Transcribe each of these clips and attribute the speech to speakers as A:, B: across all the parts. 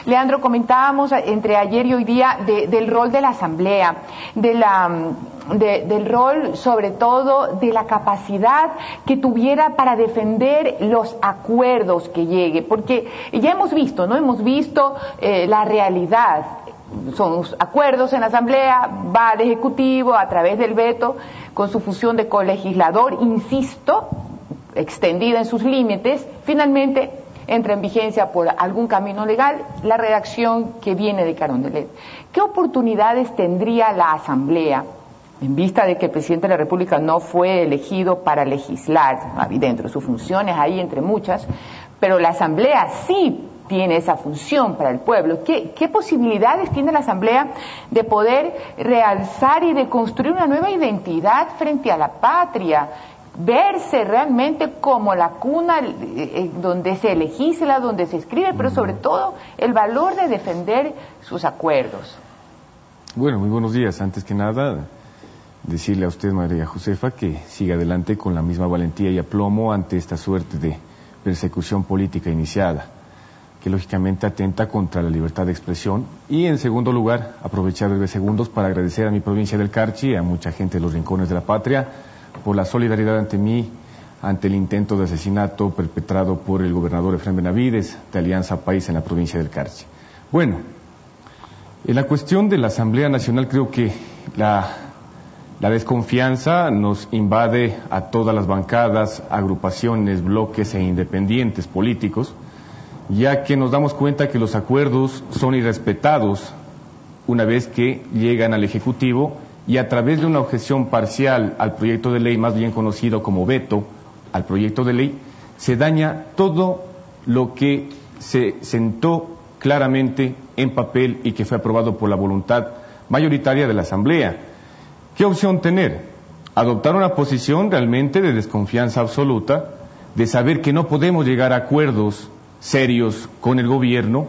A: Leandro, comentábamos entre ayer y hoy día del rol de la Asamblea, del rol sobre todo de la capacidad que tuviera para defender los acuerdos que llegue, porque ya hemos visto, ¿no? Hemos visto la realidad. Son acuerdos en la Asamblea, va al Ejecutivo a través del veto, con su función de colegislador, insisto, extendida en sus límites, finalmente entra en vigencia por algún camino legal la redacción que viene de Carondelet. ¿Qué oportunidades tendría la Asamblea, en vista de que el presidente de la República no fue elegido para legislar, dentro de sus funciones, ahí entre muchas, pero la Asamblea sí tiene esa función para el pueblo? ¿Qué posibilidades tiene la Asamblea de poder realzar y de construir una nueva identidad frente a la patria? Verse realmente como la cuna donde se legisla, donde se escribe, pero sobre todo el valor de defender sus acuerdos.
B: Bueno, muy buenos días. Antes que nada, decirle a usted, María Josefa, que siga adelante con la misma valentía y aplomo ante esta suerte de persecución política iniciada, que lógicamente atenta contra la libertad de expresión. Y en segundo lugar, aprovechar breves segundos para agradecer a mi provincia del Carchi y a mucha gente de los rincones de la patria por la solidaridad ante mí, ante el intento de asesinato perpetrado por el gobernador Efraín Benavides, de Alianza País en la provincia del Carchi. Bueno, en la cuestión de la Asamblea Nacional, creo que la desconfianza nos invade a todas las bancadas, agrupaciones, bloques e independientes políticos, ya que nos damos cuenta que los acuerdos son irrespetados una vez que llegan al Ejecutivo, y a través de una objeción parcial al proyecto de ley, más bien conocido como veto al proyecto de ley, se daña todo lo que se sentó claramente en papel y que fue aprobado por la voluntad mayoritaria de la Asamblea. ¿Qué opción tener? Adoptar una posición realmente de desconfianza absoluta, de saber que no podemos llegar a acuerdos serios con el gobierno,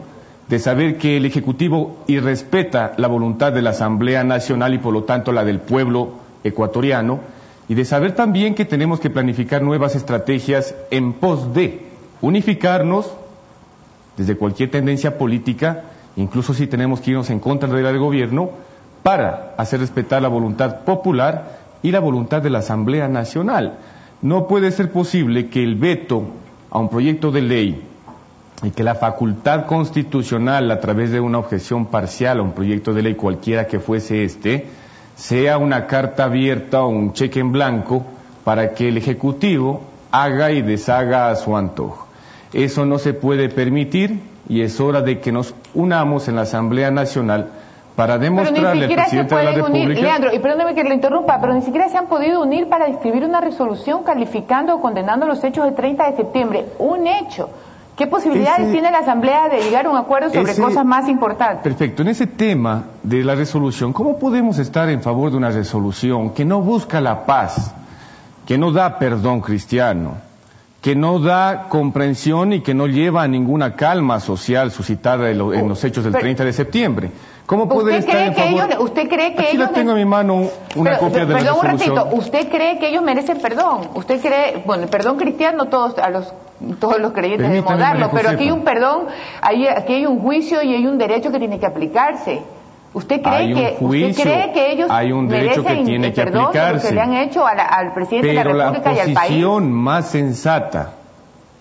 B: de saber que el Ejecutivo irrespeta la voluntad de la Asamblea Nacional y por lo tanto la del pueblo ecuatoriano, y de saber también que tenemos que planificar nuevas estrategias en pos de unificarnos desde cualquier tendencia política, incluso si tenemos que irnos en contra de la del gobierno, para hacer respetar la voluntad popular y la voluntad de la Asamblea Nacional. No puede ser posible que el veto a un proyecto de ley y que la facultad constitucional, a través de una objeción parcial a un proyecto de ley cualquiera que fuese sea una carta abierta o un cheque en blanco para que el Ejecutivo haga y deshaga a su antojo. Eso no se puede permitir y es hora de que nos unamos en la Asamblea Nacional para demostrarle al presidente de la República...
A: Leandro, y perdóneme que le interrumpa, pero ni siquiera se han podido unir para escribir una resolución calificando o condenando los hechos del 30 de septiembre. Un hecho. ¿Qué posibilidades tiene la Asamblea de llegar a un acuerdo sobre cosas más importantes?
B: Perfecto. En ese tema de la resolución, ¿cómo podemos estar en favor de una resolución que no busca la paz, que no da perdón cristiano, que no da comprensión y que no lleva a ninguna calma social suscitada en los hechos del 30 de septiembre? ¿Cómo puede estar en favor?
A: ¿Usted cree que
B: Aquí
A: ellos...
B: tengo en mi mano una copia de la resolución.
A: Perdón un ratito, ¿usted cree que ellos merecen perdón? ¿Usted cree, bueno, el perdón cristiano todos los creyentes debemos darlo, pero aquí hay un perdón, aquí hay un juicio y hay un derecho que tiene que aplicarse. ¿Usted cree que ellos
B: hay un derecho que tiene que aplicarse,
A: que le han hecho al presidente de la República y al país?
B: Pero la posición más sensata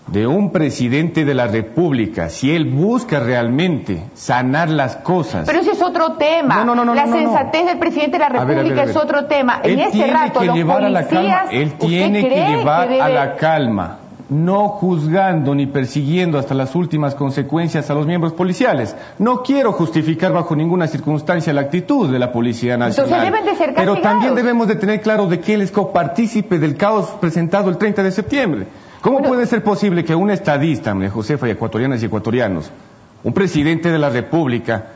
B: de un presidente de la República, si él busca realmente sanar las cosas...
A: Pero ese es otro tema. La sensatez del presidente de la República es otro tema. En ese rato los policías...
B: Él tiene que llevar a la calma, no juzgando ni persiguiendo hasta las últimas consecuencias a los miembros policiales. No quiero justificar bajo ninguna circunstancia la actitud de la Policía Nacional.
A: Entonces deben de ser castigados.
B: Pero también debemos de tener claro de que él es copartícipe del caos presentado el 30 de septiembre. ¿Cómo puede ser posible que un estadista, María Josefa, y ecuatorianas y ecuatorianos, un presidente de la República,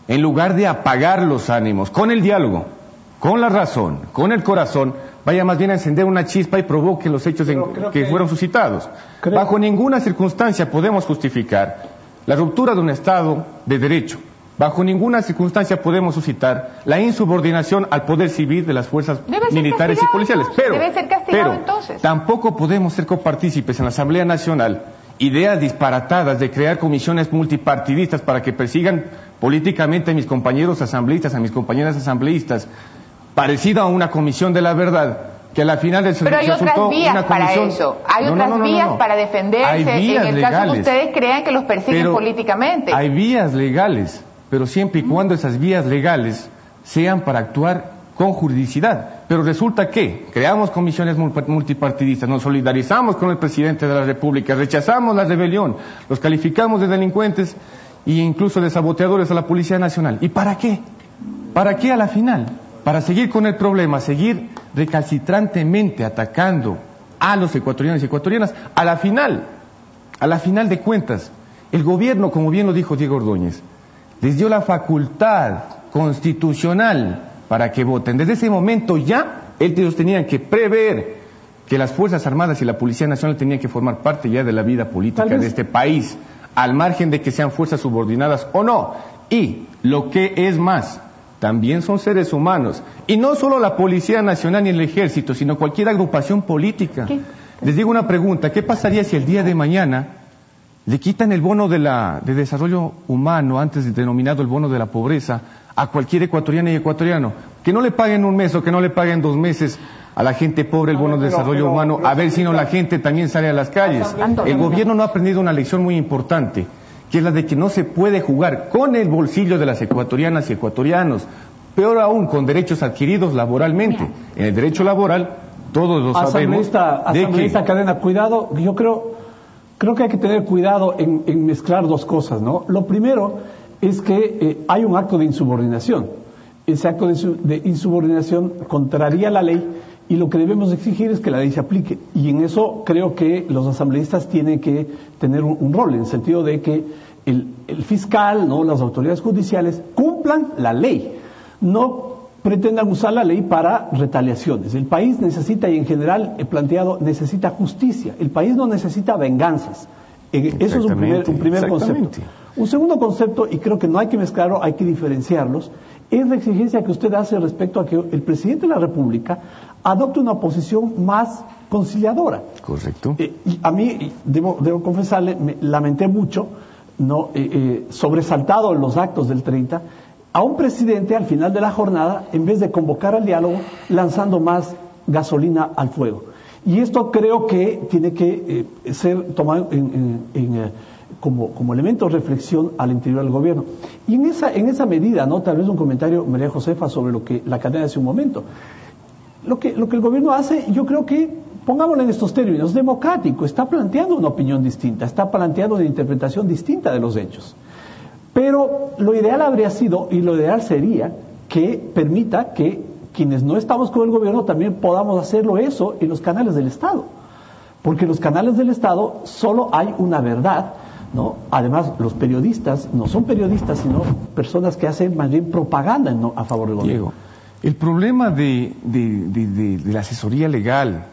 B: en lugar de apagar los ánimos con el diálogo, con la razón, con el corazón, vaya más bien a encender una chispa y provoque los hechos que fueron suscitados? Bajo ninguna circunstancia podemos justificar la ruptura de un Estado de derecho. Bajo ninguna circunstancia podemos suscitar la insubordinación al poder civil de las fuerzas militares y policiales. Pero tampoco podemos ser copartícipes en la Asamblea Nacional ideas disparatadas de crear comisiones multipartidistas para que persigan políticamente a mis compañeros asambleístas, a mis compañeras asambleístas, parecida a una comisión de la verdad, que a la final
A: pero hay otras vías para eso, hay otras vías para defenderse en el caso que ustedes crean que los persiguen políticamente.
B: Hay vías legales, pero siempre y cuando esas vías legales sean para actuar con juridicidad. Pero resulta que creamos comisiones multipartidistas, nos solidarizamos con el presidente de la República, rechazamos la rebelión, los calificamos de delincuentes e incluso de saboteadores a la Policía Nacional. ¿Y para qué? ¿Para qué a la final? Para seguir con el problema, seguir recalcitrantemente atacando a los ecuatorianos y ecuatorianas. A la final de cuentas, el gobierno, como bien lo dijo Diego Ordóñez, les dio la facultad constitucional para que voten. Desde ese momento ya ellos tenían que prever que las Fuerzas Armadas y la Policía Nacional tenían que formar parte ya de la vida política de este país, al margen de que sean fuerzas subordinadas o no. Y lo que es más, también son seres humanos. Y no solo la Policía Nacional ni el Ejército, sino cualquier agrupación política. ¿Qué? Les digo una pregunta, ¿qué pasaría si el día de mañana le quitan el bono de desarrollo humano, antes denominado el bono de la pobreza, a cualquier ecuatoriana y ecuatoriano? Que no le paguen un mes o que no le paguen 2 meses a la gente pobre el bono de desarrollo humano, a ver si no la gente también sale a las calles. El gobierno no ha aprendido una lección muy importante, que es la de que no se puede jugar con el bolsillo de las ecuatorianas y ecuatorianos, peor aún con derechos adquiridos laboralmente. En el derecho laboral, todos lo sabemos.
C: Asambleísta Cadena, cuidado, yo creo que hay que tener cuidado en mezclar dos cosas, ¿no? Lo primero es que hay un acto de insubordinación. Ese acto de insubordinación contraría la ley y lo que debemos exigir es que la ley se aplique. Y en eso creo que los asambleístas tienen que tener un rol, en el sentido de que el fiscal, ¿no?, las autoridades judiciales cumplan la ley, no pretendan usar la ley para retaliaciones. El país necesita, y en general he planteado, necesita justicia. El país no necesita venganzas. Eso es un primer concepto. Un segundo concepto, y creo que no hay que mezclarlo, hay que diferenciarlos, es la exigencia que usted hace respecto a que el presidente de la República adopte una posición más conciliadora.
B: Correcto.
C: Y a mí, debo confesarle, me lamenté mucho, ¿no?, sobresaltado en los actos del 30, a un presidente al final de la jornada, en vez de convocar al diálogo, lanzando más gasolina al fuego. Y esto creo que tiene que ser tomado como elemento de reflexión al interior del gobierno. Y en esa medida, ¿no?, tal vez un comentario, María Josefa, sobre lo que la cadena hace un momento. Lo que el gobierno hace, yo creo que, pongámoslo en estos términos, democrático, está planteando una opinión distinta, está planteando una interpretación distinta de los hechos. Pero lo ideal habría sido, y lo ideal sería, que permita que quienes no estamos con el gobierno también podamos hacerlo eso en los canales del Estado. Porque en los canales del Estado solo hay una verdad, ¿no? Además, los periodistas no son periodistas, sino personas que hacen más bien propaganda a favor del gobierno.
B: Diego, el problema de la asesoría legal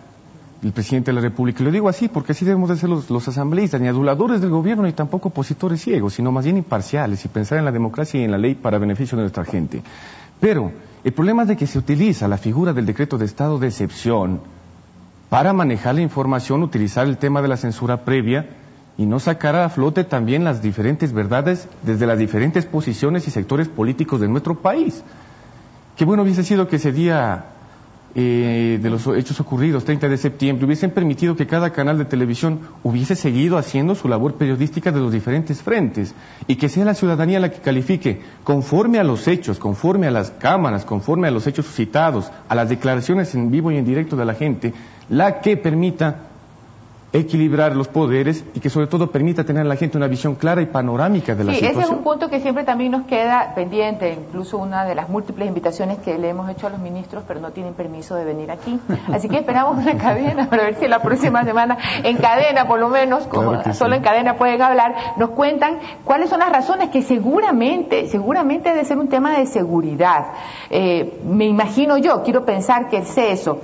B: del presidente de la República, y lo digo así porque así debemos de ser los asambleístas, ni aduladores del gobierno ni tampoco opositores ciegos, sino más bien imparciales y pensar en la democracia y en la ley para beneficio de nuestra gente. Pero el problema es de que se utiliza la figura del decreto de estado de excepción para manejar la información, utilizar el tema de la censura previa y no sacar a flote también las diferentes verdades desde las diferentes posiciones y sectores políticos de nuestro país. Qué bueno hubiese sido que ese día de los hechos ocurridos, 30 de septiembre, hubiesen permitido que cada canal de televisión hubiese seguido haciendo su labor periodística de los diferentes frentes y que sea la ciudadanía la que califique conforme a los hechos, conforme a las cámaras, conforme a los hechos suscitados, a las declaraciones en vivo y en directo de la gente, la que permita equilibrar los poderes y que sobre todo permita tener a la gente una visión clara y panorámica de la situación.
A: Ese es un punto que siempre también nos queda pendiente, incluso una de las múltiples invitaciones que le hemos hecho a los ministros, pero no tienen permiso de venir aquí. Así que esperamos una cadena para ver si la próxima semana, en cadena por lo menos, como claro solo sí, en cadena pueden hablar, nos cuentan cuáles son las razones que seguramente debe ser un tema de seguridad. Me imagino yo, quiero pensar que es eso.